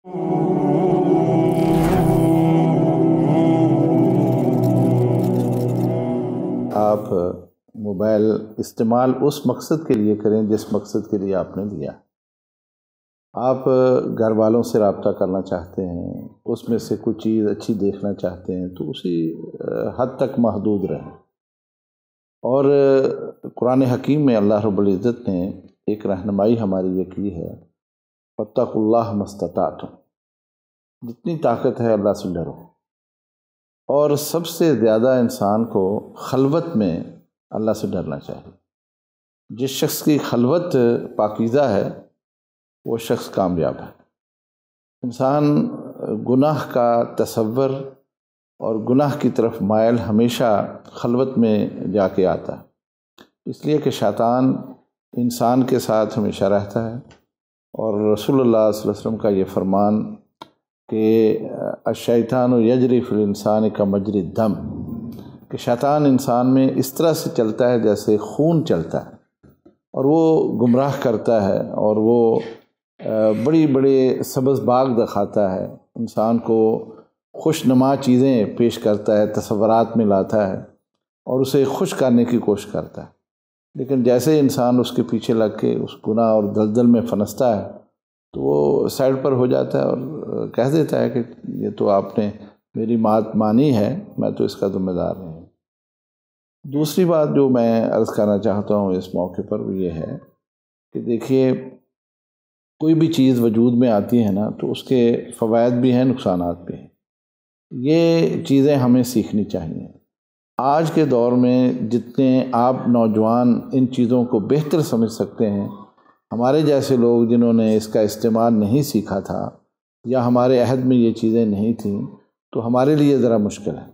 آپ موبائل استعمال اس مقصد کے لیے کریں جس مقصد کے لیے آپ نے دیا۔ آپ گھر والوں سے رابطہ کرنا چاہتے ہیں، اس میں سے کوئی چیز اچھی دیکھنا چاہتے ہیں تو اسی حد تک محدود رہیں۔ اور قرآن حکیم میں اللہ رب العزت نے ایک رہنمائی ہماری یہ کی ہے، فاتقوا اللہ ما استطعتم، جتنی طاقت ہے اللہ سے ڈرو۔ اور سب سے زیادہ انسان کو خلوت میں اللہ سے ڈرنا چاہیے۔ جس شخص کی خلوت پاکیزہ ہے وہ شخص کامیاب ہے۔ انسان گناہ کا تصور اور گناہ کی طرف مائل ہمیشہ خلوت میں جا کے آتا ہے، اس لیے کہ شیطان انسان کے ساتھ ہمیشہ رہتا ہے۔ اور رسول اللہ صلی اللہ علیہ وسلم کا یہ فرمان کہ الشیطان یجری فی الانسان کمجری الدم، کہ شیطان انسان میں اس طرح سے چلتا ہے جیسے خون چلتا ہے، اور وہ گمراہ کرتا ہے، اور وہ بڑی بڑے سبز باغ دکھاتا ہے، انسان کو خوش نما چیزیں پیش کرتا ہے، تصورات میں لاتا ہے اور اسے خوش کرنے کی کوشش کرتا ہے۔ لیکن جیسے انسان اس کے پیچھے لگ کے اس گناہ اور دلدل میں پھنستا ہے تو وہ سائڈ پر ہو جاتا ہے اور کہہ دیتا ہے کہ یہ تو آپ نے میری بات مانی ہے، میں تو اس کا ذمہ دار نہیں ہوں۔ دوسری بات جو میں عرض کرنا چاہتا ہوں اس موقع پر وہ یہ ہے کہ دیکھیے، کوئی بھی چیز وجود میں آتی ہے نا تو اس کے فوائد بھی ہیں، نقصانات بھی ہیں۔ یہ چیزیں ہمیں سیکھنی چاہیے۔ آج کے دور میں جتنے آپ نوجوان ان چیزوں کو بہتر سمجھ سکتے ہیں، ہمارے جیسے لوگ جنہوں نے اس کا استعمال نہیں سیکھا تھا یا ہمارے عہد میں یہ چیزیں نہیں تھیں، تو ہمارے لیے ذرا مشکل ہے۔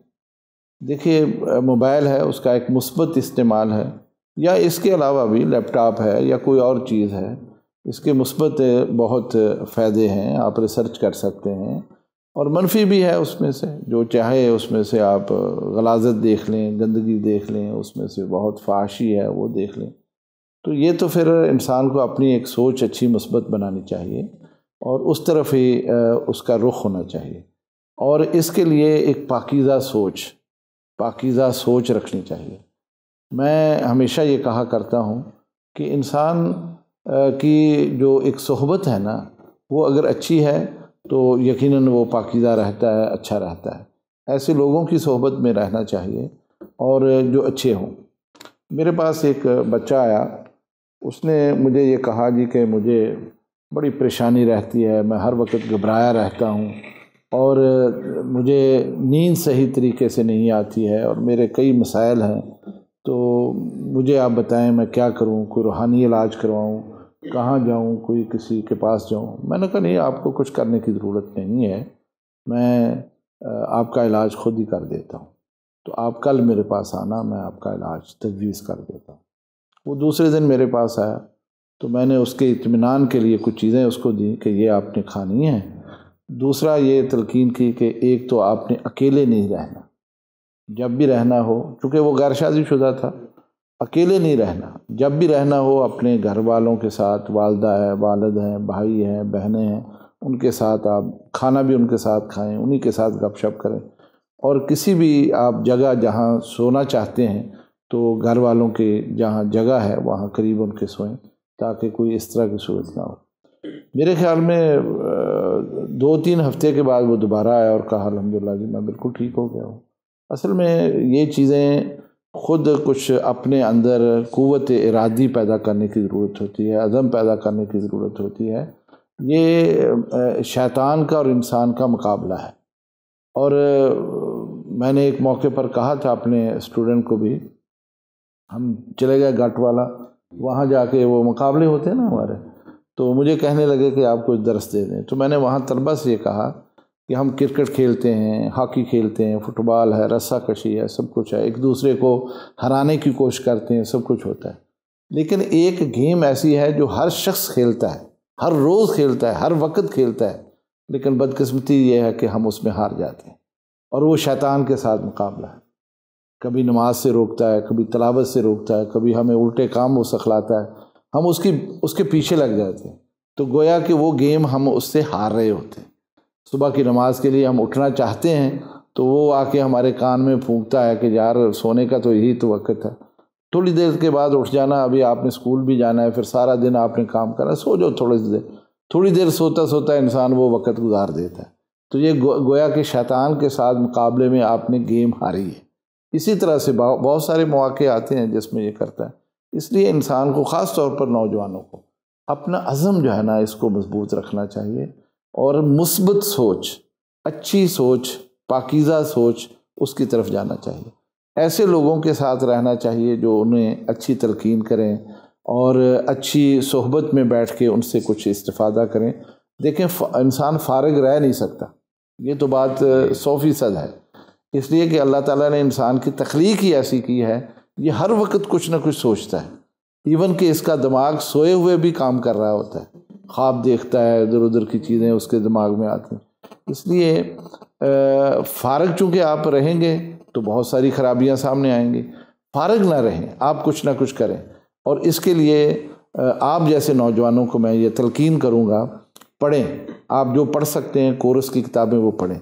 دیکھیے، موبائل ہے، اس کا ایک مثبت استعمال ہے، یا اس کے علاوہ بھی لیپ ٹاپ ہے یا کوئی اور چیز ہے، اس کے مثبت بہت فائدے ہیں، آپ ریسرچ کر سکتے ہیں، اور منفی بھی ہے اس میں سے، جو چاہے اس میں سے آپ غلاظت دیکھ لیں، گندگی دیکھ لیں، اس میں سے بہت فحاشی ہے وہ دیکھ لیں۔ تو یہ تو پھر انسان کو اپنی ایک سوچ اچھی مثبت بنانی چاہیے اور اس طرف ہی اس کا رخ ہونا چاہیے، اور اس کے لیے ایک پاکیزہ سوچ رکھنی چاہیے۔ میں ہمیشہ یہ کہا کرتا ہوں کہ انسان کی جو ایک صحبت ہے نا، وہ اگر اچھی ہے تو یقیناً وہ پاکیزہ رہتا ہے، اچھا رہتا ہے۔ ایسے لوگوں کی صحبت میں رہنا چاہیے اور جو اچھے ہوں۔ میرے پاس ایک بچہ آیا، اس نے مجھے یہ کہا جی کہ مجھے بڑی پریشانی رہتی ہے، میں ہر وقت گھبرایا رہتا ہوں، اور مجھے نیند صحیح طریقے سے نہیں آتی ہے، اور میرے کئی مسائل ہیں، تو مجھے آپ بتائیں میں کیا کروں، کوئی روحانی علاج کرواؤں، کہاں جاؤں، کوئی کسی کے پاس جاؤں؟ میں نے کہا نہیں، آپ کو کچھ کرنے کی ضرورت نہیں ہے، میں آپ کا علاج خود ہی کر دیتا ہوں، تو آپ کل میرے پاس آنا، میں آپ کا علاج تجویز کر دیتا ہوں۔ وہ دوسرے دن میرے پاس آیا تو میں نے اس کے اطمینان کے لیے کچھ چیزیں اس کو دیں کہ یہ آپ نے کھانی ہیں۔ دوسرا یہ تلقین کی کہ ایک تو آپ نے اکیلے نہیں رہنا، جب بھی رہنا ہو، چونکہ وہ غیر شادی شدہ تھا، اکیلے نہیں رہنا، جب بھی رہنا ہو اپنے گھر والوں کے ساتھ، والدہ ہے، والد ہیں، بھائی ہیں، بہنیں ہیں، ان کے ساتھ آپ کھانا بھی ان کے ساتھ کھائیں، انہی کے ساتھ گپ شپ کریں، اور کسی بھی آپ جگہ جہاں سونا چاہتے ہیں تو گھر والوں کے جہاں جگہ ہے وہاں قریب ان کے سوئیں، تاکہ کوئی اس طرح کی صورت نہ ہو۔ میرے خیال میں 2-3 ہفتے کے بعد وہ دوبارہ آیا اور کہا الحمدللہ جی میں بالکل ٹھیک ہو گیا ہوں۔ اصل میں یہ چیزیں خود کچھ اپنے اندر قوت ارادی پیدا کرنے کی ضرورت ہوتی ہے، عزم پیدا کرنے کی ضرورت ہوتی ہے۔ یہ شیطان کا اور انسان کا مقابلہ ہے، اور میں نے ایک موقع پر کہا تھا اپنے اسٹوڈنٹ کو بھی، ہم چلے گئے گٹ والا، وہاں جا کے وہ مقابلے ہوتے ہیں نا ہمارے، تو مجھے کہنے لگے کہ آپ کچھ درس دے دیں، تو میں نے وہاں طلبہ سے یہ کہا کہ ہم کرکٹ کھیلتے ہیں، ہاکی کھیلتے ہیں، فٹ بال ہے، رسہ کشی ہے، سب کچھ ہے، ایک دوسرے کو ہرانے کی کوشش کرتے ہیں، سب کچھ ہوتا ہے، لیکن ایک گیم ایسی ہے جو ہر شخص کھیلتا ہے، ہر روز کھیلتا ہے، ہر وقت کھیلتا ہے، لیکن بدقسمتی یہ ہے کہ ہم اس میں ہار جاتے ہیں، اور وہ شیطان کے ساتھ مقابلہ ہے۔ کبھی نماز سے روکتا ہے، کبھی تلاوت سے روکتا ہے، کبھی ہمیں الٹے کام وہ سکھلاتا ہے، ہم اس کے پیچھے لگ جاتے ہیں، تو گویا کہ وہ گیم ہم اس سے ہار رہے ہوتے ہیں۔ صبح کی نماز کے لیے ہم اٹھنا چاہتے ہیں تو وہ آ کے ہمارے کان میں پھونکتا ہے کہ یار سونے کا تو یہی تو وقت ہے، تھوڑی دیر کے بعد اٹھ جانا، ابھی آپ نے اسکول بھی جانا ہے، پھر سارا دن آپ نے کام کرنا، سو جاؤ تھوڑی دیر سوتا سوتا انسان وہ وقت گزار دیتا ہے۔ تو یہ گویا کہ شیطان کے ساتھ مقابلے میں آپ نے گیم ہاری ہے۔ اسی طرح سے بہت سارے مواقع آتے ہیں جس میں یہ کرتا ہے۔ اس لیے انسان کو خاص طور پر نوجوانوں کو اپنا عزم جو ہے نا اس کو مضبوط رکھنا چاہیے، اور مثبت سوچ، اچھی سوچ، پاکیزہ سوچ، اس کی طرف جانا چاہیے۔ ایسے لوگوں کے ساتھ رہنا چاہیے جو انہیں اچھی تلقین کریں اور اچھی صحبت میں بیٹھ کے ان سے کچھ استفادہ کریں۔ دیکھیں انسان فارغ رہ نہیں سکتا، یہ تو بات 100% ہے، اس لیے کہ اللہ تعالیٰ نے انسان کی تخلیق ہی ایسی کی ہے، یہ ہر وقت کچھ نہ کچھ سوچتا ہے، ایون کہ اس کا دماغ سوئے ہوئے بھی کام کر رہا ہوتا ہے، خواب دیکھتا ہے، ادھر ادھر کی چیزیں اس کے دماغ میں آتی ہیں۔ اس لیے فارغ چونکہ آپ رہیں گے تو بہت ساری خرابیاں سامنے آئیں گی، فارغ نہ رہیں، آپ کچھ نہ کچھ کریں۔ اور اس کے لیے آپ جیسے نوجوانوں کو میں یہ تلقین کروں گا، پڑھیں، آپ جو پڑھ سکتے ہیں کورس کی کتابیں وہ پڑھیں۔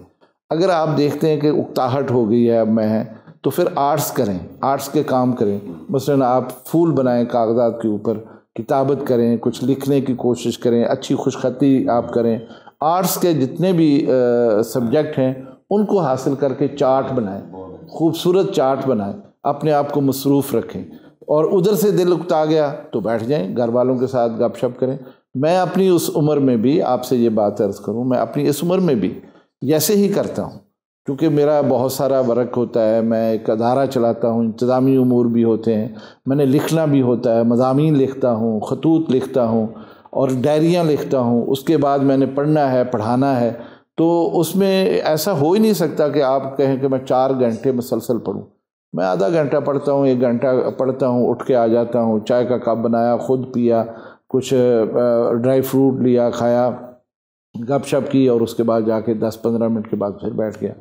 اگر آپ دیکھتے ہیں کہ اکتاہٹ ہو گئی ہے اب میں تو پھر آرٹس کریں، آرٹس کے کام کریں، مثلاً آپ پھول بنائیں کاغذات کے اوپر، کتابت کریں، کچھ لکھنے کی کوشش کریں، اچھی خوش خطی آپ کریں۔ آرٹس کے جتنے بھی سبجیکٹ ہیں ان کو حاصل کر کے چارٹ بنائیں، خوبصورت چارٹ بنائیں، اپنے آپ کو مصروف رکھیں، اور ادھر سے دل اکتا گیا تو بیٹھ جائیں، گھر والوں کے ساتھ گپ شپ کریں۔ میں اپنی اس عمر میں بھی آپ سے یہ بات عرض کروں، میں اپنی اس عمر میں بھی ایسے ہی کرتا ہوں، کیونکہ میرا بہت سارا ورک ہوتا ہے، میں ایک ادارہ چلاتا ہوں، انتظامی امور بھی ہوتے ہیں، میں نے لکھنا بھی ہوتا ہے، مضامین لکھتا ہوں، خطوط لکھتا ہوں اور ڈائریاں لکھتا ہوں، اس کے بعد میں نے پڑھنا ہے، پڑھانا ہے، تو اس میں ایسا ہو ہی نہیں سکتا کہ آپ کہیں کہ میں 4 گھنٹے مسلسل پڑھوں۔ میں آدھا گھنٹہ پڑھتا ہوں، 1 گھنٹہ پڑھتا ہوں، اٹھ کے آ جاتا ہوں، چائے کا کپ بنایا، خود پیا، کچھ ڈرائی فروٹ لیا، کھایا، گپ شپ کی، اور اس کے بعد جا کے 10-15 منٹ کے بعد پھر بیٹھ گیا۔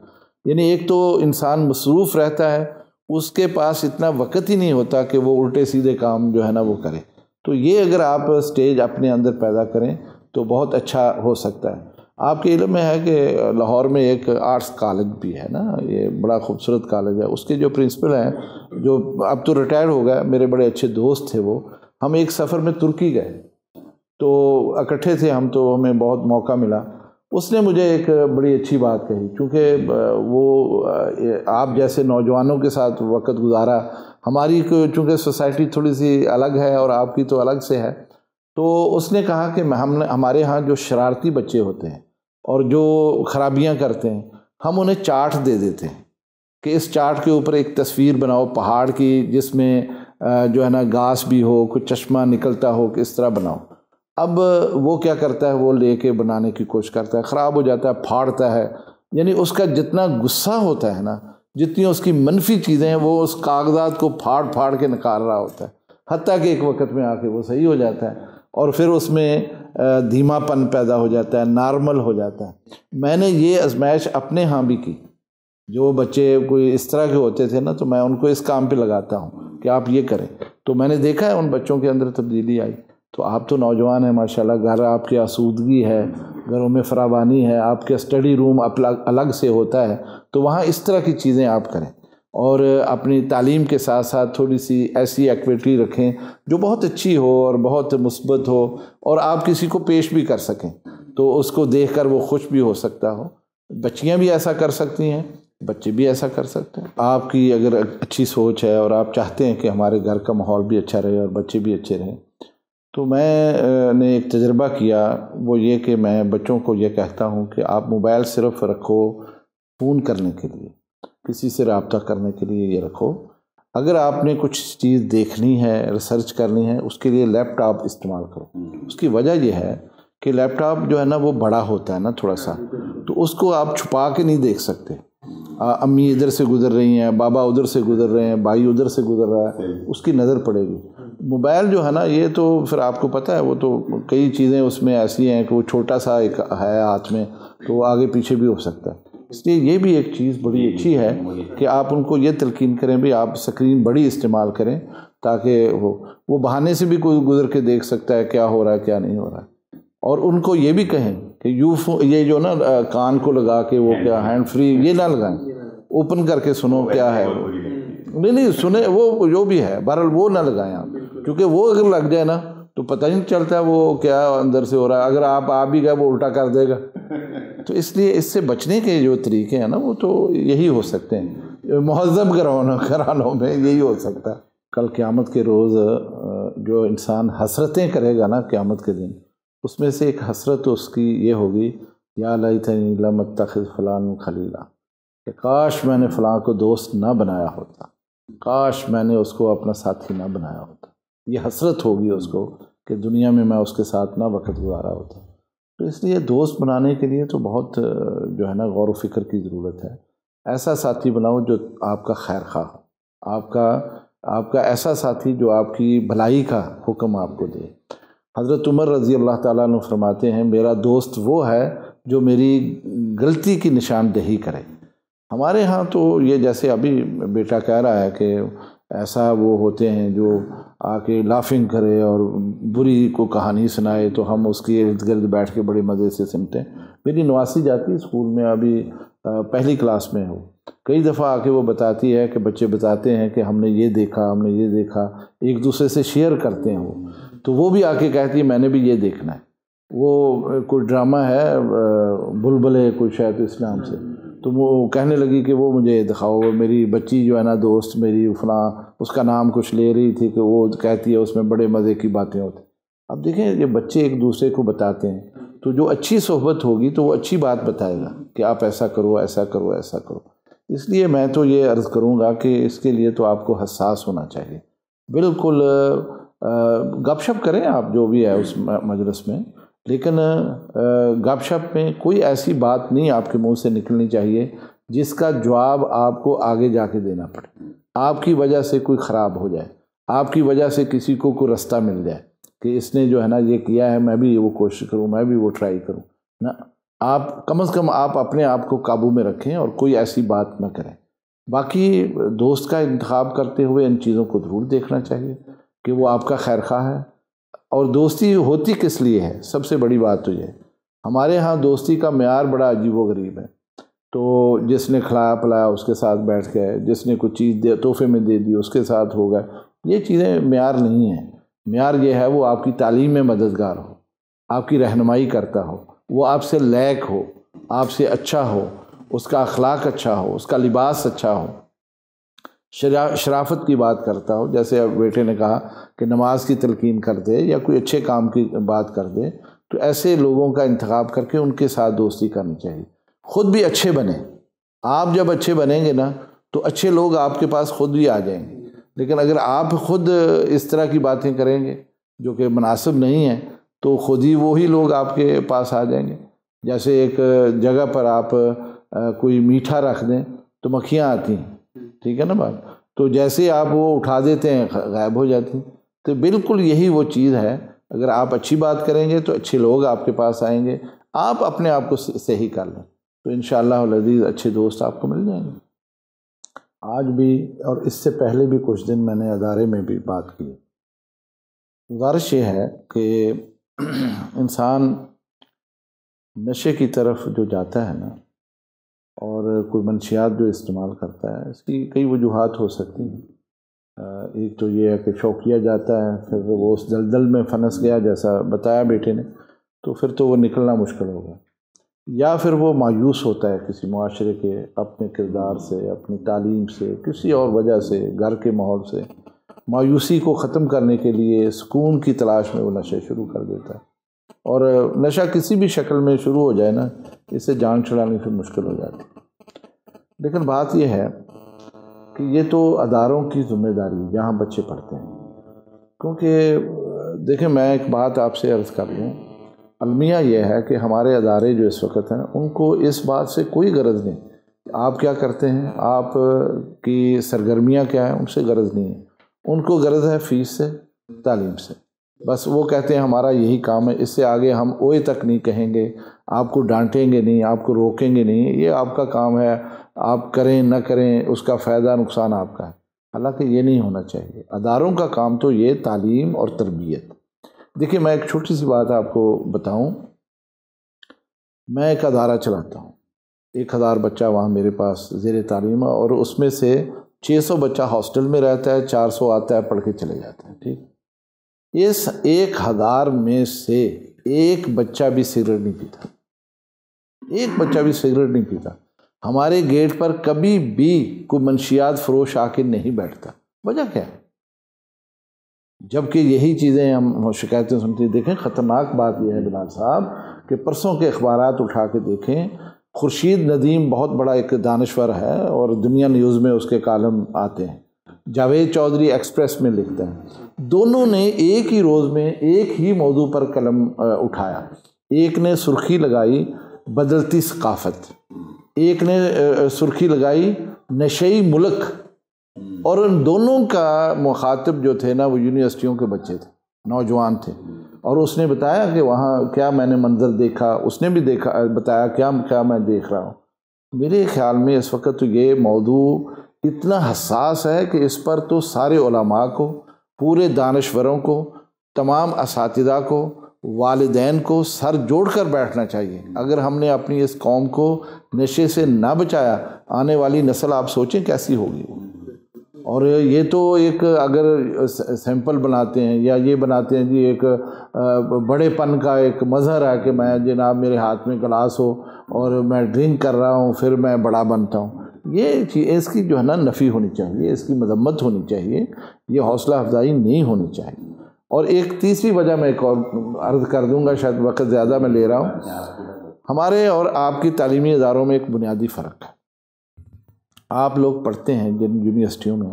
یعنی ایک تو انسان مصروف رہتا ہے، اس کے پاس اتنا وقت ہی نہیں ہوتا کہ وہ الٹے سیدھے کام جو ہے نا وہ کرے۔ تو یہ اگر آپ سٹیج اپنے اندر پیدا کریں تو بہت اچھا ہو سکتا ہے۔ آپ کے علم میں ہے کہ لاہور میں ایک آرٹس کالج بھی ہے نا، یہ بڑا خوبصورت کالج ہے، اس کے جو پرنسپل ہیں، جو اب تو ریٹائر ہو گئے، میرے بڑے اچھے دوست تھے وہ، ہم ایک سفر میں ترکی گئے تو اکٹھے تھے ہم، تو ہمیں بہت موقع ملا۔ اس نے مجھے ایک بڑی اچھی بات کہی، چونکہ وہ آپ جیسے نوجوانوں کے ساتھ وقت گزارا، ہماری چونکہ سوسائٹی تھوڑی سی الگ ہے اور آپ کی تو الگ سے ہے، تو اس نے کہا کہ ہمارے ہاں جو شرارتی بچے ہوتے ہیں اور جو خرابیاں کرتے ہیں، ہم انہیں چارٹ دے دیتے ہیں کہ اس چارٹ کے اوپر ایک تصویر بناؤ پہاڑ کی، جس میں جو ہے نا گھاس بھی ہو، کچھ چشمہ نکلتا ہو، کہ اس طرح بناؤ۔ اب وہ کیا کرتا ہے، وہ لے کے بنانے کی کوشش کرتا ہے، خراب ہو جاتا ہے، پھاڑتا ہے، یعنی اس کا جتنا غصہ ہوتا ہے نا، جتنی اس کی منفی چیزیں ہیں، وہ اس کاغذات کو پھاڑ پھاڑ کے نکال رہا ہوتا ہے، حتیٰ کہ ایک وقت میں آ کے وہ صحیح ہو جاتا ہے، اور پھر اس میں دھیما پن پیدا ہو جاتا ہے، نارمل ہو جاتا ہے۔ میں نے یہ آزمائش اپنے ہاں بھی کی، جو بچے کوئی اس طرح کے ہوتے تھے نا، تو میں ان کو اس کام پہ لگاتا ہوں کہ آپ یہ کریں، تو میں نے دیکھا ہے ان بچوں کے اندر تبدیلی آئی۔ تو آپ تو نوجوان ہیں ماشاءاللہ، گھر آپ کی آسودگی ہے، گھروں میں فراوانی ہے، آپ کے اسٹڈی روم الگ سے ہوتا ہے، تو وہاں اس طرح کی چیزیں آپ کریں، اور اپنی تعلیم کے ساتھ ساتھ تھوڑی سی ایسی ایکٹیویٹی رکھیں جو بہت اچھی ہو اور بہت مثبت ہو، اور آپ کسی کو پیش بھی کر سکیں تو اس کو دیکھ کر وہ خوش بھی ہو سکتا ہو۔ بچیاں بھی ایسا کر سکتی ہیں، بچے بھی ایسا کر سکتے ہیں۔ آپ کی اگر اچھی سوچ ہے اور آپ چاہتے ہیں کہ ہمارے گھر کا ماحول بھی اچھا رہے اور بچے بھی اچھے رہیں، تو میں نے ایک تجربہ کیا، وہ یہ کہ میں بچوں کو یہ کہتا ہوں کہ آپ موبائل صرف رکھو فون کرنے کے لیے، کسی سے رابطہ کرنے کے لیے یہ رکھو۔ اگر آپ نے کچھ چیز دیکھنی ہے، ریسرچ کرنی ہے، اس کے لیے لیپ ٹاپ استعمال کرو۔ اس کی وجہ یہ ہے کہ لیپ ٹاپ جو ہے نا وہ بڑا ہوتا ہے نا تھوڑا سا، تو اس کو آپ چھپا کے نہیں دیکھ سکتے۔ امی ادھر سے گزر رہی ہیں، بابا ادھر سے گزر رہے ہیں، بھائی ادھر سے گزر رہا ہے، اس کی نظر پڑے گی۔ موبائل جو ہے نا، یہ تو پھر آپ کو پتہ ہے، وہ تو کئی چیزیں اس میں ایسی ہیں کہ وہ چھوٹا سا ایک ہے ہاتھ میں، تو وہ آگے پیچھے بھی ہو سکتا ہے۔ اس لیے یہ بھی ایک چیز بڑی اچھی ہے کہ آپ ان کو یہ تلقین کریں بھی آپ سکرین بڑی استعمال کریں، تاکہ وہ بہانے سے بھی کوئی گزر کے دیکھ سکتا ہے کیا ہو رہا ہے کیا نہیں ہو رہا ہے۔ اور ان کو یہ بھی کہیں کہ یہ جو نا کان کو لگا کے وہ کیا ہینڈ فری یہ نہ لگائیں، اوپن کر کے سنو کیا ہے وہ، نہیں سنیں وہ جو بھی ہے، بہرحال وہ نہ لگائیں آپ، کیونکہ وہ اگر لگ جائے نا تو پتہ نہیں چلتا وہ کیا اندر سے ہو رہا ہے، اگر آپ بھی گئے وہ الٹا کر دے گا۔ تو اس لیے اس سے بچنے کے جو طریقے ہیں نا وہ تو یہی ہو سکتے ہیں، مہذب گھرانوں میں یہی ہو سکتا ہے۔ کل قیامت کے روز جو انسان حسرتیں کرے گا نا قیامت کے دن، اس میں سے ایک حسرت اس کی یہ ہوگی، یا لیتنی لم اتخذ فلانا خلیلا، کہ کاش میں نے فلاں کو دوست نہ بنایا ہوتا، کاش میں نے اس کو اپنا ساتھی نہ بنایا ہوتا۔ یہ حسرت ہوگی اس کو کہ دنیا میں اس کے ساتھ نہ وقت گزارا ہوتا۔ تو اس لیے دوست بنانے کے لیے تو بہت جو ہے نا غور و فکر کی ضرورت ہے۔ ایسا ساتھی بناؤ جو آپ کا خیر خواہ ہو، آپ کا ایسا ساتھی جو آپ کی بھلائی کا حکم آپ کو دے۔ حضرت عمر رضی اللہ تعالیٰ عنہ فرماتے ہیں، میرا دوست وہ ہے جو میری غلطی کی نشاندہی کرے۔ ہمارے ہاں تو یہ جیسے ابھی بیٹا کہہ رہا ہے کہ ایسا وہ ہوتے ہیں جو آ کے لافنگ کرے اور بری کو کہانی سنائے تو ہم اس کی ارد گرد بیٹھ کے بڑے مزے سے سنتے ہیں۔ میری نواسی جاتی ہے اسکول میں، ابھی پہلی کلاس میں ہو، کئی دفعہ آ کے وہ بتاتی ہے کہ بچے بتاتے ہیں کہ ہم نے یہ دیکھا، ہم نے یہ دیکھا، ایک دوسرے سے شیئر کرتے ہیں وہ، تو وہ بھی آ کے کہتی ہے میں نے بھی یہ دیکھنا ہے۔ وہ کوئی ڈرامہ ہے بلبلے کوئی شاید اس نام سے، تو وہ کہنے لگی کہ وہ مجھے دکھاؤ، میری بچی جو ہے نا دوست میری فلاں اس کا نام کچھ لے رہی تھی کہ وہ کہتی ہے اس میں بڑے مزے کی باتیں ہوتی۔ اب دیکھیں یہ بچے ایک دوسرے کو بتاتے ہیں، تو جو اچھی صحبت ہوگی تو وہ اچھی بات بتائے گا کہ آپ ایسا کرو ایسا کرو ایسا کرو۔ اس لیے میں تو یہ عرض کروں گا کہ اس کے لیے تو آپ کو حساس ہونا چاہیے۔ بالکل گپ شپ کریں آپ جو بھی ہے اس مجلس میں، لیکن گپ شپ میں کوئی ایسی بات نہیں آپ کے منہ سے نکلنی چاہیے جس کا جواب آپ کو آگے جا کے دینا پڑے، آپ کی وجہ سے کوئی خراب ہو جائے، آپ کی وجہ سے کسی کو کوئی رستہ مل جائے کہ اس نے جو ہے نا یہ کیا ہے میں بھی وہ کوشش کروں، میں بھی وہ ٹرائی کروں نا۔ آپ کم از کم آپ اپنے آپ کو قابو میں رکھیں اور کوئی ایسی بات نہ کریں۔ باقی دوست کا انتخاب کرتے ہوئے ان چیزوں کو ضرور دیکھنا چاہیے کہ وہ آپ کا خیر خواہ ہے، اور دوستی ہوتی کس لیے ہے۔ سب سے بڑی بات تو یہ، ہمارے ہاں دوستی کا معیار بڑا عجیب و غریب ہے، تو جس نے کھلایا پلایا اس کے ساتھ بیٹھ گئے، جس نے کوئی چیز تحفے میں دے دی اس کے ساتھ ہو گئے، یہ چیزیں معیار نہیں ہیں۔ معیار یہ ہے وہ آپ کی تعلیم میں مددگار ہو، آپ کی رہنمائی کرتا ہو، وہ آپ سے لائق ہو، آپ سے اچھا ہو، اس کا اخلاق اچھا ہو، اس کا لباس اچھا ہو، شرافت کی بات کرتا ہو، جیسے اب بیٹے نے کہا کہ نماز کی تلقین کر دے یا کوئی اچھے کام کی بات کر دے، تو ایسے لوگوں کا انتخاب کر کے ان کے ساتھ دوستی کرنی چاہیے۔ خود بھی اچھے بنیں، آپ جب اچھے بنیں گے نا تو اچھے لوگ آپ کے پاس خود بھی آ جائیں گے، لیکن اگر آپ خود اس طرح کی باتیں کریں گے جو کہ مناسب نہیں ہیں تو خود ہی وہی لوگ آپ کے پاس آ جائیں گے۔ جیسے ایک جگہ پر آپ کوئی میٹھا رکھ دیں تو مکھیاں آتی ہیں، ٹھیک ہے نا بات، تو جیسے آپ وہ اٹھا دیتے ہیں غائب ہو جاتی ہیں۔ تو بالکل یہی وہ چیز ہے، اگر آپ اچھی بات کریں گے تو اچھے لوگ آپ کے پاس آئیں گے، آپ اپنے آپ کو صحیح کر لیں تو انشاءاللہ العزیز اچھے دوست آپ کو مل جائیں گے۔ آج بھی اور اس سے پہلے بھی کچھ دن میں نے ادارے میں بھی بات کی، گزارش یہ ہے کہ انسان نشے کی طرف جو جاتا ہے نا اور کوئی منشیات جو استعمال کرتا ہے، اس کی کئی وجوہات ہو سکتی ہیں۔ ایک تو یہ ہے کہ شوقیہ جاتا ہے، پھر وہ اس دلدل میں پھنس گیا جیسا بتایا بیٹے نے، تو پھر تو وہ نکلنا مشکل ہوگا، یا پھر وہ مایوس ہوتا ہے کسی معاشرے کے اپنے کردار سے، اپنی تعلیم سے، کسی اور وجہ سے، گھر کے ماحول سے، مایوسی کو ختم کرنے کے لیے سکون کی تلاش میں وہ نشے شروع کر دیتا ہے، اور نشہ کسی بھی شکل میں شروع ہو جائے نا، اس سے جان چھڑانی پھر مشکل ہو جاتی ہے۔ لیکن بات یہ ہے کہ یہ تو اداروں کی ذمہ داری جہاں بچے پڑھتے ہیں، کیونکہ دیکھیں میں ایک بات آپ سے عرض کر لوں، المیہ یہ ہے کہ ہمارے ادارے جو اس وقت ہیں ان کو اس بات سے کوئی غرض نہیں کہ آپ کیا کرتے ہیں، آپ کی سرگرمیاں کیا ہیں، ان سے غرض نہیں ہے، ان کو غرض ہے فیس سے، تعلیم سے، بس وہ کہتے ہیں ہمارا یہی کام ہے، اس سے آگے ہم اوئے تک نہیں کہیں گے، آپ کو ڈانٹیں گے نہیں، آپ کو روکیں گے نہیں، یہ آپ کا کام ہے، آپ کریں نہ کریں اس کا فائدہ نقصان آپ کا ہے۔ حالانکہ یہ نہیں ہونا چاہیے، اداروں کا کام تو یہ تعلیم اور تربیت۔ دیکھیے میں ایک چھوٹی سی بات آپ کو بتاؤں میں ایک ادارہ چلاتا ہوں، 1000 بچہ وہاں میرے پاس زیر تعلیم ہے، اور اس میں سے 600 بچہ ہاسٹل میں رہتا ہے، 400 آتا ہے پڑھ کے چلے جاتا ہے، ٹھیک۔ اس 1000 میں سے ایک بچہ بھی سگریٹ نہیں پیتا، ایک بچہ بھی سگریٹ نہیں پیتا۔ ہمارے گیٹ پر کبھی بھی کوئی منشیات فروش آ کے نہیں بیٹھتا۔ وجہ کیا ہے؟ جبکہ یہی چیزیں ہم شکایتیں سنتے ہیں۔ دیکھیں خطرناک بات یہ ہے بلال صاحب کہ پرسوں کے اخبارات اٹھا کے دیکھیں، خورشید ندیم بہت بڑا ایک دانشور ہے اور دنیا نیوز میں اس کے کالم آتے ہیں، جاوید چودھری ایکسپریس میں لکھتے ہیں، دونوں نے ایک ہی روز میں ایک ہی موضوع پر قلم اٹھایا۔ ایک نے سرخی لگائی بدلتی ثقافت، ایک نے سرخی لگائی نشئی ملک، اور ان دونوں کا مخاطب جو تھے نا وہ یونیورسٹیوں کے بچے تھے، نوجوان تھے، اور اس نے بتایا کہ وہاں کیا میں نے منظر دیکھا، اس نے بھی دیکھا، بتایا کیا میں دیکھ رہا ہوں۔ میرے خیال میں اس وقت تو یہ موضوع اتنا حساس ہے کہ اس پر تو سارے علماء کو، پورے دانشوروں کو، تمام اساتذہ کو، والدین کو سر جوڑ کر بیٹھنا چاہیے۔ اگر ہم نے اپنی اس قوم کو نشے سے نہ بچایا، آنے والی نسل آپ سوچیں کیسی ہوگی۔ اور یہ تو ایک اگر سیمپل بناتے ہیں یا یہ بناتے ہیں جی ایک بڑے پن کا ایک مظہر ہے کہ میں جناب میرے ہاتھ میں گلاس ہو اور میں ڈرنک کر رہا ہوں پھر میں بڑا بنتا ہوں، یہ اس کی جو ہے نا نفی ہونی چاہیے، اس کی مذمت ہونی چاہیے، یہ حوصلہ افزائی نہیں ہونی چاہیے۔ اور ایک تیسری وجہ میں ایک اور عرض کر دوں گا، شاید وقت زیادہ میں لے رہا ہوں۔ ہمارے اور آپ کی تعلیمی اداروں میں ایک بنیادی فرق ہے۔ آپ لوگ پڑھتے ہیں جن یونیورسٹیوں میں،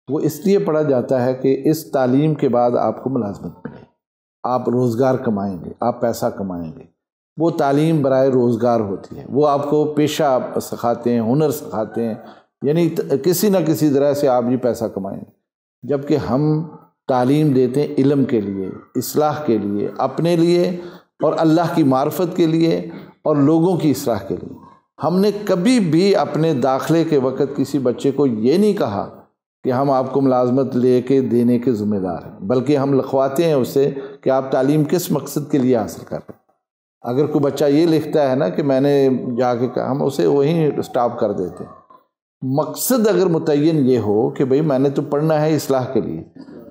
وہ اس لیے پڑھا جاتا ہے کہ اس تعلیم کے بعد آپ کو ملازمت ملے، آپ روزگار کمائیں گے، آپ پیسہ کمائیں گے۔ وہ تعلیم برائے روزگار ہوتی ہے، وہ آپ کو پیشہ سکھاتے ہیں، ہنر سکھاتے ہیں، یعنی کسی نہ کسی طرح سے آپ یہ پیسہ کمائیں گے۔ جبکہ ہم تعلیم دیتے ہیں علم کے لیے، اصلاح کے لیے، اپنے لیے اور اللہ کی معرفت کے لیے اور لوگوں کی اصلاح کے لیے۔ ہم نے کبھی بھی اپنے داخلے کے وقت کسی بچے کو یہ نہیں کہا کہ ہم آپ کو ملازمت لے کے دینے کے ذمہ دار ہیں، بلکہ ہم لکھواتے ہیں اسے کہ آپ تعلیم کس مقصد کے لیے حاصل کر رہے ہیں۔ اگر کوئی بچہ یہ لکھتا ہے نا کہ میں نے جا کے کہا، ہم اسے وہیں اسٹاپ کر دیتے ہیں۔ مقصد اگر متعین یہ ہو کہ بھئی میں نے تو پڑھنا ہے اصلاح کے لیے،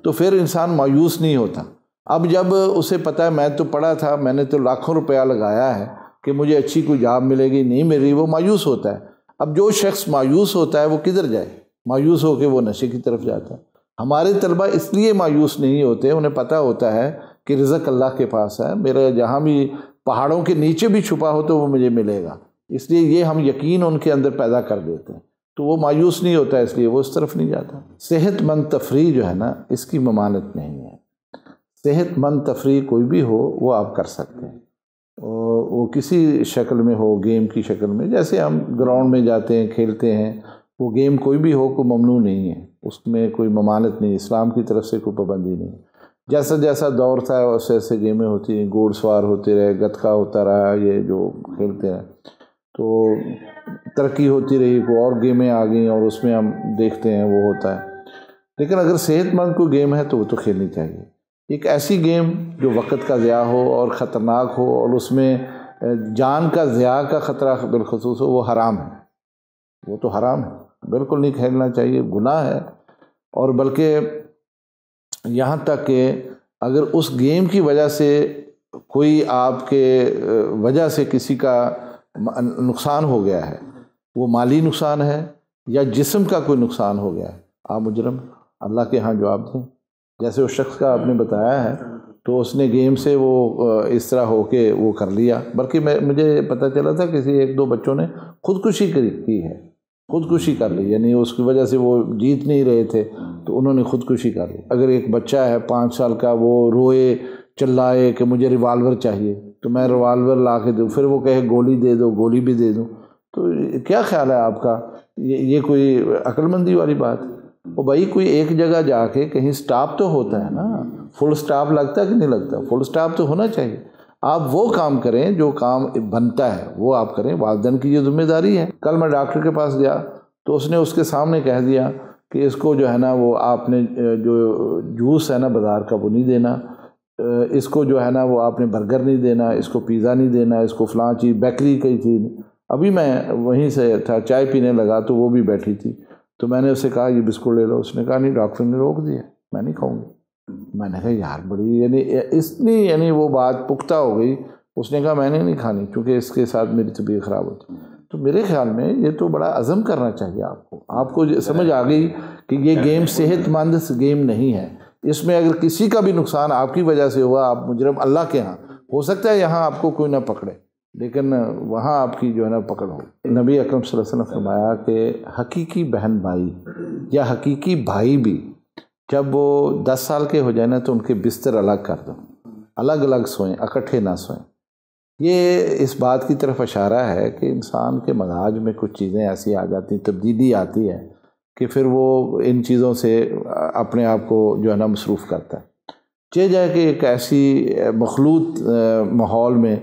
تو پھر انسان مایوس نہیں ہوتا۔ اب جب اسے پتہ ہے میں تو پڑھا تھا، میں نے تو لاکھوں روپیہ لگایا ہے کہ مجھے اچھی کوئی جاب ملے گی، نہیں مل رہی، وہ مایوس ہوتا ہے۔ اب جو شخص مایوس ہوتا ہے وہ کدھر جائے؟ مایوس ہو کے وہ نشے کی طرف جاتا ہے۔ ہمارے طلبہ اس لیے مایوس نہیں ہوتے، انہیں پتہ ہوتا ہے کہ رزق اللہ کے پاس ہے، میرا جہاں بھی پہاڑوں کے نیچے بھی چھپا ہو تو وہ مجھے ملے گا، اس لیے یہ ہم یقین ان کے اندر پیدا کر دیتے ہیں، تو وہ مایوس نہیں ہوتا، اس لیے وہ اس طرف نہیں جاتا۔ صحت مند تفریح جو ہے نا، اس کی ممانعت نہیں ہے۔ صحت مند تفریح کوئی بھی ہو وہ آپ کر سکتے ہیں، وہ کسی شکل میں ہو، گیم کی شکل میں، جیسے ہم گراؤنڈ میں جاتے ہیں کھیلتے ہیں، وہ گیم کوئی بھی ہو، کوئی ممنوع نہیں ہے، اس میں کوئی ممانعت نہیں، اسلام کی طرف سے کوئی پابندی نہیں۔ جیسا جیسا دور تھا ویسے ایسے گیمیں ہوتی ہیں، گھوڑ سوار ہوتے رہے، گتکا ہوتا رہا، یہ جو کھیلتے ہیں، تو ترقی ہوتی رہی، کوئی اور گیمیں آ گئیں اور اس میں ہم دیکھتے ہیں وہ ہوتا ہے۔ لیکن اگر صحت مند کوئی گیم ہے تو وہ تو کھیلنی چاہیے۔ ایک ایسی گیم جو وقت کا ضیاع ہو اور خطرناک ہو اور اس میں جان کا ضیاع کا خطرہ بالخصوص ہو، وہ حرام ہے، وہ تو حرام ہے، بالکل نہیں کھیلنا چاہیے، گناہ ہے۔ اور بلکہ یہاں تک کہ اگر اس گیم کی وجہ سے کوئی آپ کے وجہ سے کسی کا نقصان ہو گیا ہے، وہ مالی نقصان ہے یا جسم کا کوئی نقصان ہو گیا ہے، آپ مجرم اللہ کے ہاں جواب دیں۔ جیسے اس شخص کا آپ نے بتایا ہے، تو اس نے گیم سے وہ اس طرح ہو کے وہ کر لیا، بلکہ مجھے پتہ چلا تھا کسی 1-2 بچوں نے خودکشی کی ہے، خودکشی کر لی، یعنی اس کی وجہ سے وہ جیت نہیں رہے تھے تو انہوں نے خودکشی کر لی۔ اگر ایک بچہ ہے 5 سال کا، وہ روئے چلائے کہ مجھے ریوالور چاہیے تو میں ریوالور لا کے دوں، پھر وہ کہے گولی دے دو، گولی بھی دے دوں، تو کیا خیال ہے آپ کا؟ یہ کوئی عقل مندی والی بات ہے؟ وہ بھائی کوئی ایک جگہ جا کے کہیں سٹاپ تو ہوتا ہے نا، فل سٹاپ لگتا ہے کہ نہیں لگتا؟ فل سٹاپ تو ہونا چاہیے۔ آپ وہ کام کریں جو کام بنتا ہے، وہ آپ کریں، والدین کی یہ ذمہ داری ہے۔ کل میں ڈاکٹر کے پاس گیا تو اس نے اس کے سامنے کہہ دیا کہ اس کو جو ہے نا وہ آپ نے جو جوس ہے نا بازار کا وہ نہیں دینا، اس کو جو ہے نا وہ آپ نے برگر نہیں دینا، اس کو پیزا نہیں دینا، اس کو فلاں چیز بیکری کی چیز۔ ابھی میں وہیں سے تھا، چائے پینے لگا تو وہ بھی بیٹھی تھی، تو میں نے اسے کہا یہ بسکٹ لے لو، اس نے کہا نہیں ڈاکٹر نے روک دیا، میں نہیں کھاؤں گی۔ میں نے کہا یار بڑی اتنی وہ بات پختہ ہو گئی۔ اس نے کہا میں نے نہیں کھانی کیونکہ اس کے ساتھ میری طبیعت خراب ہوتی۔ تو میرے خیال میں یہ تو بڑا عزم کرنا چاہیے آپ کو سمجھ آ گئی کہ یہ گیم صحت مند گیم نہیں ہے۔ اس میں اگر کسی کا بھی نقصان آپ کی وجہ سے ہوا، آپ مجرم اللہ کے ہاں، ہو سکتا ہے یہاں آپ کو کوئی نہ پکڑے لیکن وہاں آپ کی جو ہے نا پکڑ ہو۔ نبی اکرم صلی اللہ علیہ وسلم نے فرمایا کہ حقیقی بہن بھائی یا حقیقی بھائی بھی جب وہ 10 سال کے ہو جائیں نا تو ان کے بستر الگ کر دو، الگ الگ سوئیں، اکٹھے نہ سوئیں۔ یہ اس بات کی طرف اشارہ ہے کہ انسان کے مزاج میں کچھ چیزیں ایسی آ جاتی، تبدیلی آتی ہے کہ پھر وہ ان چیزوں سے اپنے آپ کو جو ہے نا مصروف کرتا ہے۔ چاہے جائے کہ ایک ایسی مخلوط ماحول میں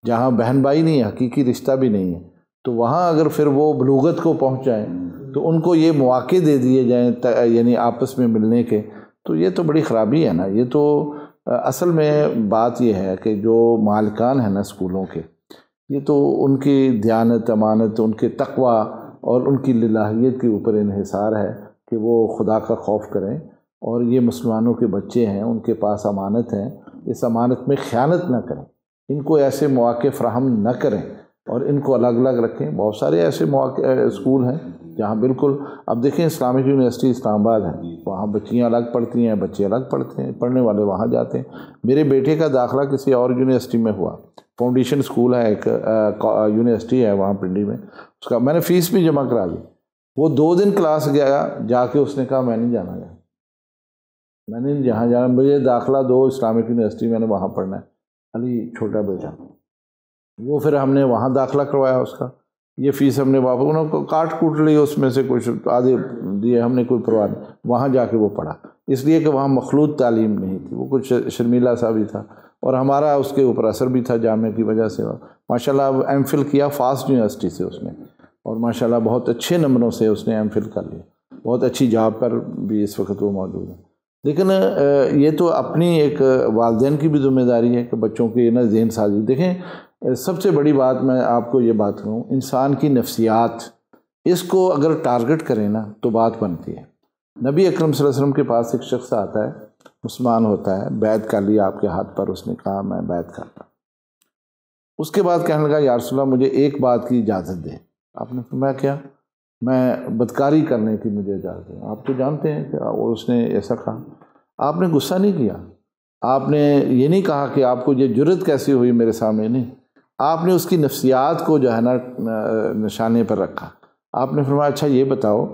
جہاں بہن بھائی نہیں ہے، حقیقی رشتہ بھی نہیں ہے، تو وہاں اگر پھر وہ بلوغت کو پہنچ جائیں تو ان کو یہ مواقع دے دیے جائیں یعنی آپس میں ملنے کے، تو یہ تو بڑی خرابی ہے نا۔ یہ تو اصل میں بات یہ ہے کہ جو مالکان ہیں نا اسکولوں کے، یہ تو ان کی دیانت، امانت، ان کے تقوی اور ان کی للہیت کے اوپر انحصار ہے کہ وہ خدا کا خوف کریں، اور یہ مسلمانوں کے بچے ہیں، ان کے پاس امانت ہیں، اس امانت میں خیانت نہ کریں، ان کو ایسے مواقع فراہم نہ کریں اور ان کو الگ الگ رکھیں۔ بہت سارے ایسے مواقع اسکول ہیں جہاں بالکل، اب دیکھیں اسلامک یونیورسٹی اسلام آباد ہے، وہاں بچیاں الگ پڑھتی ہیں، بچے الگ پڑھتے ہیں، پڑھنے والے وہاں جاتے ہیں۔ میرے بیٹے کا داخلہ کسی اور یونیورسٹی میں ہوا، فاؤنڈیشن اسکول ہے، ایک یونیورسٹی ہے وہاں پنڈی میں، اس کا میں نے فیس بھی جمع کرا دی۔ وہ 2 دن کلاس گیا، جا کے اس نے کہا میں نہیں جانا گیا، میں نے جہاں جانا، مجھے داخلہ دو اسلامک یونیورسٹی، میں نے وہاں پڑھنا ہے۔ علی چھوٹا بیٹا، وہ پھر ہم نے وہاں داخلہ کروایا اس کا، یہ فیس ہم نے واپس انہوں کو کاٹ کوٹ لی، اس میں سے کچھ آدھے دیے، ہم نے کوئی پرواہ نہیں، وہاں جا کے وہ پڑھا، اس لیے کہ وہاں مخلوط تعلیم نہیں تھی، وہ کچھ شرمیلا سا بھی تھا، اور ہمارا اس کے اوپر اثر بھی تھا جامعہ کی وجہ سے۔ ماشاءاللہ اب ایم فل کیا فاسٹ یونیورسٹی سے اس نے، اور ماشاءاللہ بہت اچھے نمبروں سے اس نے ایم فل کر لیا، بہت اچھی جاب پر بھی اس وقت وہ موجود ہے۔ لیکن یہ تو اپنی ایک والدین کی بھی ذمہ داری ہے کہ بچوں کی نا ذہن سازی۔ دیکھیں سب سے بڑی بات میں آپ کو یہ بات کہوں، انسان کی نفسیات، اس کو اگر ٹارگٹ کریں نا تو بات بنتی ہے۔ نبی اکرم صلی اللہ علیہ وسلم کے پاس ایک شخص آتا ہے، مسلمان ہوتا ہے، بیعت کر لیا آپ کے ہاتھ پر، اس نے کہا میں بیعت کرتا۔ اس کے بعد کہنے لگا یا رسول اللہ مجھے ایک بات کی اجازت دے۔ آپ نے فرمایا کیا؟ میں بدکاری کرنے کی مجھے اجازت ہے۔ آپ تو جانتے ہیں کہ اس نے ایسا کہا، آپ نے غصہ نہیں کیا، آپ نے یہ نہیں کہا کہ آپ کو یہ جرت کیسی ہوئی میرے سامنے، نہیں، آپ نے اس کی نفسیات کو جو ہے نا نشانے پر رکھا۔ آپ نے فرمایا اچھا یہ بتاؤ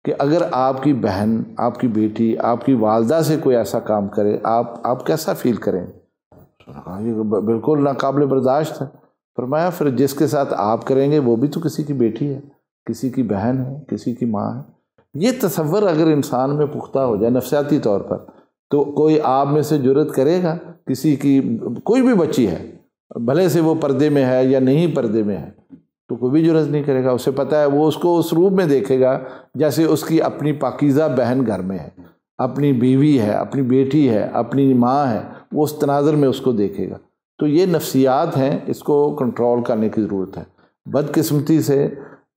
کہ اگر آپ کی بہن، آپ کی بیٹی، آپ کی والدہ سے کوئی ایسا کام کرے آپ کیسا فیل کریں؟ یہ بالکل ناقابل برداشت ہے۔ فرمایا پھر جس کے ساتھ آپ کریں گے وہ بھی تو کسی کی بیٹی ہے، کسی کی بہن ہے، کسی کی ماں ہے۔ یہ تصور اگر انسان میں پختہ ہو جائے نفسیاتی طور پر، تو کوئی آپ میں سے جرت کرے گا؟ کسی کی کوئی بھی بچی ہے، بھلے سے وہ پردے میں ہے یا نہیں پردے میں ہے، تو کوئی بھی جرت نہیں کرے گا۔ اسے پتہ ہے، وہ اس کو اس روپ میں دیکھے گا جیسے اس کی اپنی پاکیزہ بہن گھر میں ہے، اپنی بیوی ہے، اپنی بیٹی ہے، اپنی ماں ہے، وہ اس تناظر میں اس کو دیکھے گا۔ تو یہ نفسیات ہیں، اس کو کنٹرول کرنے کی ضرورت ہے۔ بدقسمتی سے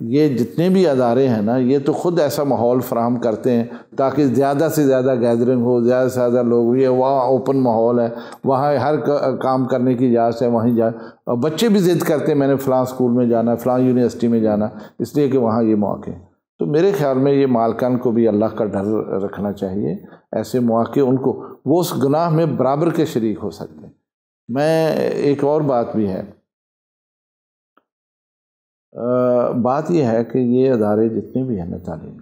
یہ جتنے بھی ادارے ہیں نا، یہ تو خود ایسا ماحول فراہم کرتے ہیں تاکہ زیادہ سے زیادہ گیدرنگ ہو، زیادہ سے زیادہ لوگ، یہ وہاں اوپن ماحول ہے، وہاں ہر کام کرنے کی اجازت ہے، وہیں جائے۔ اور بچے بھی ضد کرتے ہیں میں نے فلاں اسکول میں جانا، فلاں یونیورسٹی میں جانا، اس لیے کہ وہاں یہ مواقع ہیں۔ تو میرے خیال میں یہ مالکان کو بھی اللہ کا ڈر رکھنا چاہیے، ایسے مواقع ان کو، وہ اس گناہ میں برابر کے شریک ہو سکتے ہیں۔ میں ایک اور بات بھی ہے، بات یہ ہے کہ یہ ادارے جتنے بھی ہیں نا تعلیم،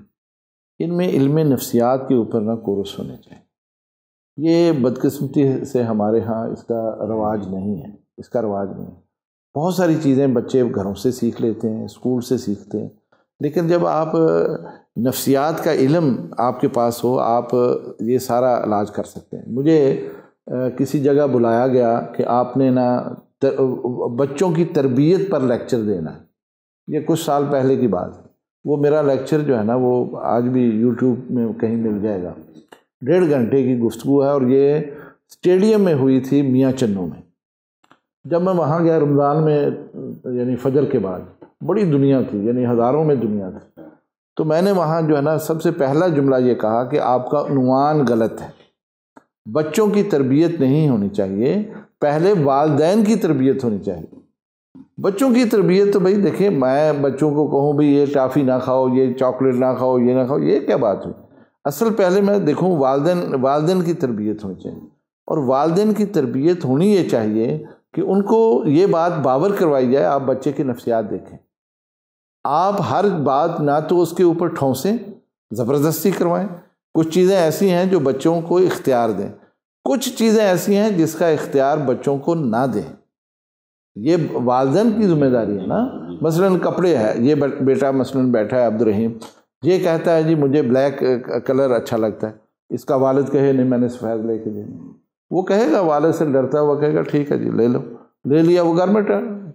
ان میں علم نفسیات کے اوپر نہ کورس ہونے چاہیے۔ یہ بدقسمتی سے ہمارے ہاں اس کا رواج نہیں ہے، اس کا رواج نہیں ہے۔ بہت ساری چیزیں بچے گھروں سے سیکھ لیتے ہیں، اسکول سے سیکھتے ہیں، لیکن جب آپ نفسیات کا علم آپ کے پاس ہو، آپ یہ سارا علاج کر سکتے ہیں۔ مجھے کسی جگہ بلایا گیا کہ آپ نے نا بچوں کی تربیت پر لیکچر دینا ہے، یہ کچھ سال پہلے کی بات ہے۔ وہ میرا لیکچر جو ہے نا وہ آج بھی یوٹیوب میں کہیں مل جائے گا، 1.5 گھنٹے کی گفتگو ہے، اور یہ اسٹیڈیم میں ہوئی تھی میاں چنوں میں. جب میں وہاں گیا رمضان میں یعنی فجر کے بعد، بڑی دنیا تھی، یعنی ہزاروں میں دنیا تھی. تو میں نے وہاں جو ہے نا سب سے پہلا جملہ یہ کہا کہ آپ کا عنوان غلط ہے. بچوں کی تربیت نہیں ہونی چاہیے، پہلے والدین کی تربیت ہونی چاہیے. بچوں کی تربیت تو بھائی دیکھیں، میں بچوں کو کہوں بھی یہ ٹافی نہ کھاؤ، یہ چاکلیٹ نہ کھاؤ، یہ نہ کھاؤ، یہ کیا بات ہوئی؟ اصل پہلے میں دیکھوں والدین کی تربیت ہونی چاہیے. اور والدین کی تربیت ہونی یہ چاہیے کہ ان کو یہ بات باور کروائی جائے. آپ بچے کی نفسیات دیکھیں، آپ ہر بات نہ تو اس کے اوپر ٹھونسیں، زبردستی کروائیں. کچھ چیزیں ایسی ہیں جو بچوں کو اختیار دیں، کچھ چیزیں ایسی ہیں جس کا اختیار بچوں کو نہ دیں. یہ والدین کی ذمہ داری ہے نا. مثلاً کپڑے ہے، یہ بیٹا مثلاً بیٹھا ہے عبد الرحیم، یہ کہتا ہے جی مجھے بلیک کلر اچھا لگتا ہے. اس کا والد کہے نہیں میں نے سفید لے کے دینا، وہ کہے گا، والد سے ڈرتا ہے، وہ کہے گا ٹھیک ہے جی لے لو. لے لیا، وہ گھر میں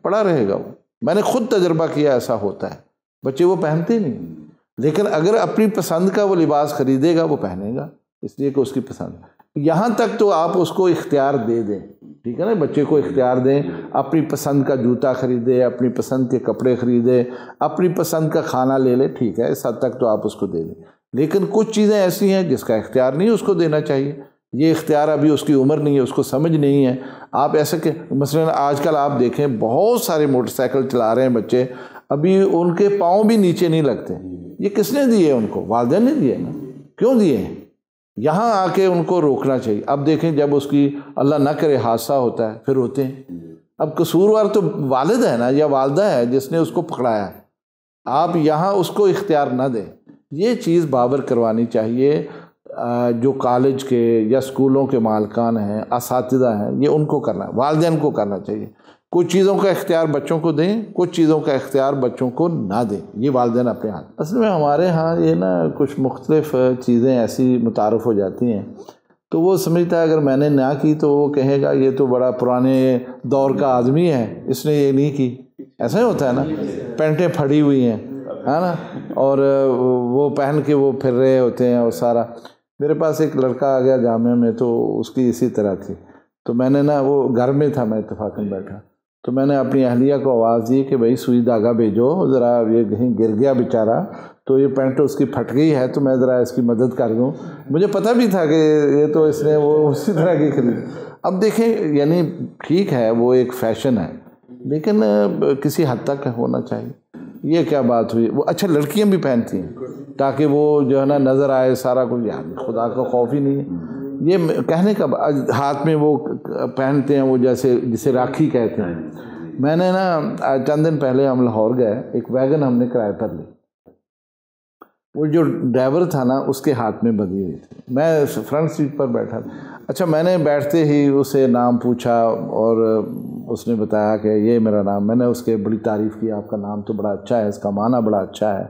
پڑا رہے گا. وہ میں نے خود تجربہ کیا، ایسا ہوتا ہے. بچے وہ پہنتے نہیں، لیکن اگر اپنی پسند کا وہ لباس خریدے گا وہ پہنے گا، اس لیے کہ اس کی پسند. یہاں تک تو آپ اس کو اختیار دے دیں، ٹھیک ہے نا. بچے کو اختیار دیں، اپنی پسند کا جوتا خریدے، اپنی پسند کے کپڑے خریدے، اپنی پسند کا کھانا لے لے، ٹھیک ہے، اس حد تک تو آپ اس کو دے دیں. لیکن کچھ چیزیں ایسی ہیں جس کا اختیار نہیں اس کو دینا چاہیے. یہ اختیار ابھی اس کی عمر نہیں ہے، اس کو سمجھ نہیں ہے. آپ ایسے کہ مثلاً آج کل آپ دیکھیں بہت سارے موٹر سائیکل چلا رہے ہیں بچے، ابھی ان کے پاؤں بھی نیچے نہیں لگتے. یہ کس نے دیے؟ ان کو والدین نے دیے نا. کیوں دیے ہیں؟ یہاں آ کے ان کو روکنا چاہیے. اب دیکھیں جب اس کی اللہ نہ کرے حادثہ ہوتا ہے پھر ہوتے ہیں. اب قصوروار تو والد ہے نا یا والدہ ہے جس نے اس کو پکڑایا ہے. آپ یہاں اس کو اختیار نہ دیں. یہ چیز باور کروانی چاہیے. جو کالج کے یا اسکولوں کے مالکان ہیں، اساتذہ ہیں، یہ ان کو کرنا ہے، والدین کو کرنا چاہیے. کچھ چیزوں کا اختیار بچوں کو دیں، کچھ چیزوں کا اختیار بچوں کو نہ دیں. یہ والدین اپنے ہاتھ. اصل میں ہمارے ہاں یہ نا کچھ مختلف چیزیں ایسی متعارف ہو جاتی ہیں تو وہ سمجھتا ہے اگر میں نے نہ کی تو وہ کہے گا یہ تو بڑا پرانے دور کا آدمی ہے، اس نے یہ نہیں کی. ایسا ہی ہوتا ہے نا. پینٹیں پھڑی ہوئی ہیں ہے نا، اور وہ پہن کے وہ پھر رہے ہوتے ہیں. اور سارا میرے پاس ایک لڑکا آ گیا جامعہ میں تو اس کی اسی طرح تھی. تو میں نے نا، وہ گھر میں تھا، میں اتفاقاً بیٹھا، تو میں نے اپنی اہلیہ کو آواز دی کہ بھائی سوئی دھاگا بھیجو ذرا، یہ کہیں گر گیا بیچارہ، تو یہ پینٹ اس کی پھٹ گئی ہے تو میں ذرا اس کی مدد کر دوں. مجھے پتہ بھی تھا کہ یہ تو اس نے وہ اسی طرح کی خرید. اب دیکھیں یعنی ٹھیک ہے وہ ایک فیشن ہے لیکن کسی حد تک ہونا چاہیے. یہ کیا بات ہوئی؟ وہ اچھا لڑکیاں بھی پہنتی ہیں تاکہ وہ جو ہے نا نظر آئے سارا کچھ. یار خدا کا خوف ہی نہیں ہے. یہ کہنے کا ہاتھ میں وہ پہنتے ہیں وہ جسے راکھی کہتے ہیں. میں نے نا چند دن پہلے ہم لاہور گئے، ایک ویگن ہم نے کرائے پر لی. وہ جو ڈرائیور تھا نا اس کے ہاتھ میں بندھی ہوئی تھی. میں فرنٹ سیٹ پر بیٹھا تھا. اچھا میں نے بیٹھتے ہی اسے نام پوچھا اور اس نے بتایا کہ یہ میرا نام. میں نے اس کے بڑی تعریف کی، آپ کا نام تو بڑا اچھا ہے، اس کا معنی بڑا اچھا ہے،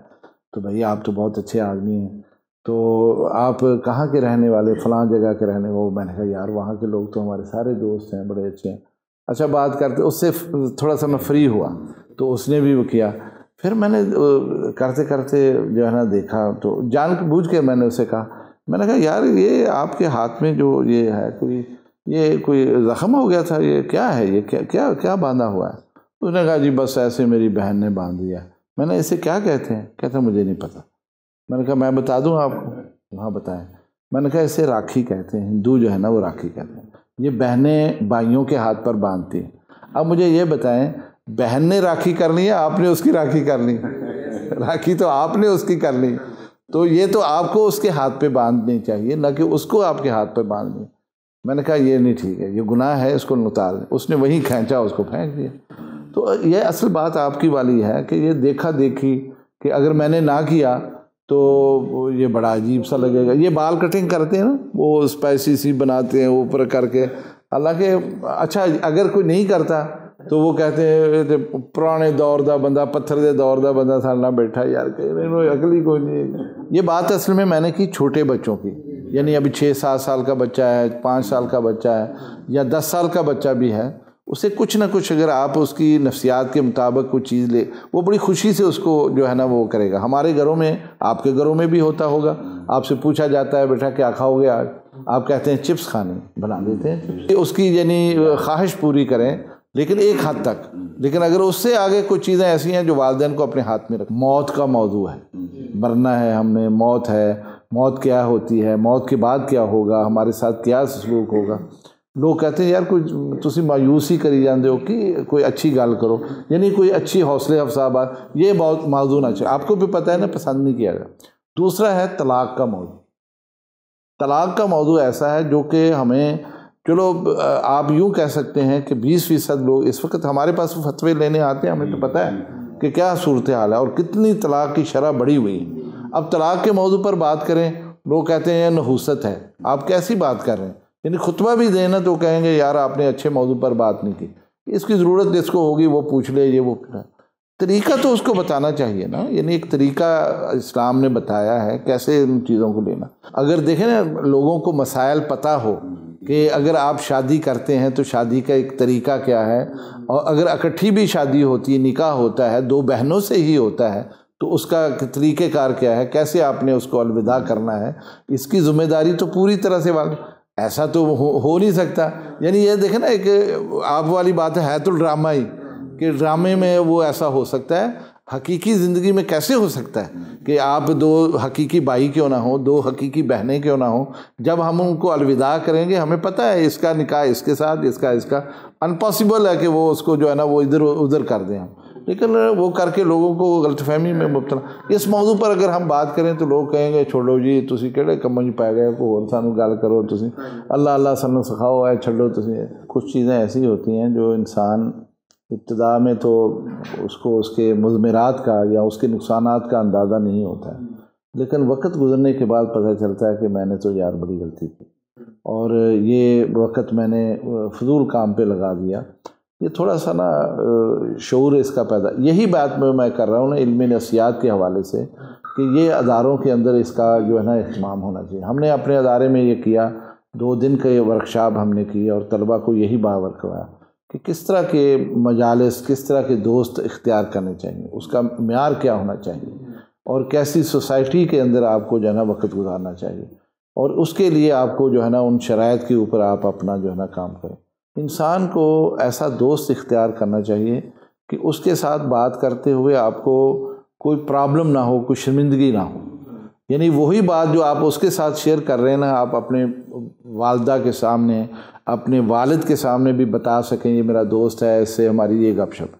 تو بھئی آپ تو بہت اچھے آدمی ہیں، تو آپ کہاں کے رہنے والے؟ فلاں جگہ کے رہنے. وہ میں نے کہا یار وہاں کے لوگ تو ہمارے سارے دوست ہیں، بڑے اچھے ہیں. اچھا بات کرتے، اس سے تھوڑا سا میں فری ہوا تو اس نے بھی وہ کیا. پھر میں نے کرتے کرتے جو ہے نا دیکھا تو جان بوجھ کے میں نے اسے کہا، میں نے کہا یار یہ آپ کے ہاتھ میں جو یہ ہے کوئی زخم ہو گیا تھا، یہ کیا ہے؟ یہ کیا باندھا ہوا ہے؟ اس نے کہا جی بس ایسے میری بہن نے باندھ دیا. میں نے اسے کیا کہتے ہیں؟ کہتا مجھے نہیں پتہ. میں نے کہا میں بتا دوں آپ کو. وہاں بتائیں. میں نے کہا اسے راکھی کہتے ہیں، ہندو جو ہے نا وہ راکھی کہتے ہیں. یہ بہنیں بھائیوں کے ہاتھ پر باندھتی ہیں. اب مجھے یہ بتائیں بہن نے راکھی کر لی ہے آپ نے اس کی راکھی کر لی؟ راکھی تو آپ نے اس کی کر لی، تو یہ تو آپ کو اس کے ہاتھ پہ باندھنی چاہیے نہ کہ اس کو آپ کے ہاتھ پہ باندھنی. میں نے کہا یہ نہیں ٹھیک ہے، یہ گناہ ہے، اس کو اتار دیں. اس نے وہیں کھینچا، اس کو پھینک دیا. تو یہ اصل بات آپ کی والی ہے کہ یہ دیکھا دیکھی کہ اگر میں نے نہ کیا تو یہ بڑا عجیب سا لگے گا. یہ بال کٹنگ کرتے ہیں نا، وہ اسپائسی سی بناتے ہیں اوپر کر کے. حالانکہ اچھا اگر کوئی نہیں کرتا تو وہ کہتے ہیں پرانے دور دا بندہ، پتھر دے دور دا بندہ سارا بیٹھا. یار کہ عقل ہی کوئی نہیں ہے. یہ بات اصل میں نے کی چھوٹے بچوں کی، یعنی ابھی 6-7 سال کا بچہ ہے، 5 سال کا بچہ ہے یا 10 سال کا بچہ بھی ہے، اسے کچھ نہ کچھ اگر آپ اس کی نفسیات کے مطابق کوئی چیز لے، وہ بڑی خوشی سے اس کو جو ہے نا وہ کرے گا. ہمارے گھروں میں، آپ کے گھروں میں بھی ہوتا ہوگا، آپ سے پوچھا جاتا ہے بیٹا کیا کھاؤ گے آج؟ آپ کہتے ہیں چپس کھانے، بنا دیتے ہیں چپس، اس کی یعنی خواہش پوری کریں لیکن ایک حد تک. لیکن اگر اس سے آگے کچھ چیزیں ایسی ہیں جو والدین کو اپنے ہاتھ میں رکھ، موت کا موضوع ہے، مرنا ہے ہم نے، موت ہے، موت کیا ہوتی ہے، موت کے بعد کیا ہوگا، ہمارے ساتھ کیا سلوک ہوگا. لوگ کہتے ہیں یار کچھ تسی مایوسی کری جاندے ہو کہ کوئی اچھی گل کرو، یعنی کوئی اچھی حوصلے افزا بات، یہ موضوع نہ چاہیے. آپ کو بھی پتہ ہے نا، پسند نہیں کیا گیا. دوسرا ہے طلاق کا موضوع. طلاق کا موضوع ایسا ہے جو کہ ہمیں، چلو آپ یوں کہہ سکتے ہیں کہ 20% لوگ اس وقت ہمارے پاس فتوے لینے آتے ہیں، ہمیں تو پتہ ہے کہ کیا صورتحال ہے اور کتنی طلاق کی شرح بڑھی ہوئی ہے. اب طلاق کے موضوع پر بات کریں، لوگ کہتے ہیں یہ نحوست ہے. آپ کیسی بات کر رہے ہیں؟ یعنی خطبہ بھی دینا تو کہیں گے یار آپ نے اچھے موضوع پر بات نہیں کی، اس کی ضرورت جس کو ہوگی وہ پوچھ لے، یہ وہ طریقہ تو اس کو بتانا چاہیے نا. یعنی ایک طریقہ اسلام نے بتایا ہے کیسے ان چیزوں کو لینا. اگر دیکھیں نا، لوگوں کو مسائل پتہ ہو کہ اگر آپ شادی کرتے ہیں تو شادی کا ایک طریقہ کیا ہے، اور اگر اکٹھی بھی شادی ہوتی ہے، نکاح ہوتا ہے، 2 بہنوں سے ہی ہوتا ہے، تو اس کا طریقہ کار کیا ہے، کیسے آپ نے اس کو الوداع کرنا ہے، اس کی ذمہ داری تو پوری طرح سے ایسا تو ہو نہیں سکتا. یعنی یہ دیکھیں نا، ایک آپ والی بات ہے تو ڈرامہ ہی، کہ ڈرامے میں وہ ایسا ہو سکتا ہے، حقیقی زندگی میں کیسے ہو سکتا ہے کہ آپ 2 حقیقی بھائی کیوں نہ ہوں، 2 حقیقی بہنیں کیوں نہ ہوں، جب ہم ان کو الوداع کریں گے ہمیں پتہ ہے اس کا نکاح اس کے ساتھ، اس کا امپاسبل ہے کہ وہ اس کو جو ہے نا وہ ادھر کر دیں ہم. لیکن وہ کر کے لوگوں کو غلط فہمی میں مبتلا. اس موضوع پر اگر ہم بات کریں تو لوگ کہیں گے چھوڑو جی تسی کہڑے کموں پی گئے، کوئی اور سانوں گل کرو، تسی اللہ اللہ سانوں سکھاؤ، ہے چھوڑو تسی. کچھ چیزیں ایسی ہوتی ہیں جو انسان ابتدا میں تو اس کو اس کے مضمرات کا یا اس کے نقصانات کا اندازہ نہیں ہوتا ہے، لیکن وقت گزرنے کے بعد پتہ چلتا ہے کہ میں نے تو یار بڑی غلطی کی اور یہ وقت میں نے فضول کام پہ لگا دیا. یہ تھوڑا سا نا شعور اس کا پیدا، یہی بات میں کر رہا ہوں نا علم نفسیات کے حوالے سے، کہ یہ اداروں کے اندر اس کا جو ہے نا اہتمام ہونا چاہیے. ہم نے اپنے ادارے میں یہ کیا، 2 دن کا یہ ورکشاپ ہم نے کی اور طلبہ کو یہی باور کروایا کہ کس طرح کے مجالس، کس طرح کے دوست اختیار کرنے چاہیے، اس کا معیار کیا ہونا چاہیے، اور کیسی سوسائٹی کے اندر آپ کو جو ہے نا وقت گزارنا چاہیے، اور اس کے لیے آپ کو جو ہے نا ان شرائط کے اوپر آپ اپنا جو ہے نا کام کریں. انسان کو ایسا دوست اختیار کرنا چاہیے کہ اس کے ساتھ بات کرتے ہوئے آپ کو کوئی پرابلم نہ ہو، کوئی شرمندگی نہ ہو. یعنی وہی بات جو آپ اس کے ساتھ شیئر کر رہے ہیں نا، آپ اپنے والدہ کے سامنے، اپنے والد کے سامنے بھی بتا سکیں یہ میرا دوست ہے، اس سے ہماری یہ گپ شپ.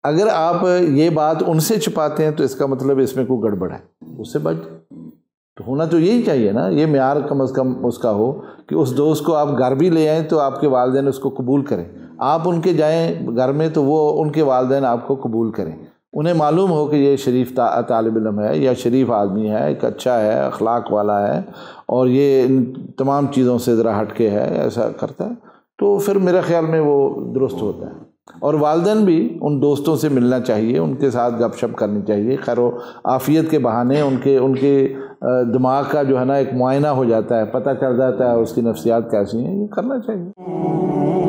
اگر آپ یہ بات ان سے چھپاتے ہیں تو اس کا مطلب اس میں کوئی گڑبڑ ہے، اس سے بچ تو ہونا تو یہی چاہیے نا. یہ معیار کم از کم اس کا ہو کہ اس دوست کو آپ گھر بھی لے آئیں تو آپ کے والدین اس کو قبول کریں، آپ ان کے جائیں گھر میں تو وہ ان کے والدین آپ کو قبول کریں، انہیں معلوم ہو کہ یہ شریف طالب علم ہے یا شریف آدمی ہے، ایک اچھا ہے، اخلاق والا ہے، اور یہ ان تمام چیزوں سے ذرا ہٹ کے ہے، ایسا کرتا ہے، تو پھر میرے خیال میں وہ درست ہوتا ہے. اور والدین بھی ان دوستوں سے ملنا چاہیے، ان کے ساتھ گپ شپ کرنی چاہیے، خیر و عافیت کے بہانے ان کے دماغ کا جو ہے نا ایک معائنہ ہو جاتا ہے، پتہ چل جاتا ہے اس کی نفسیات کیسی ہیں، یہ کرنا چاہیے.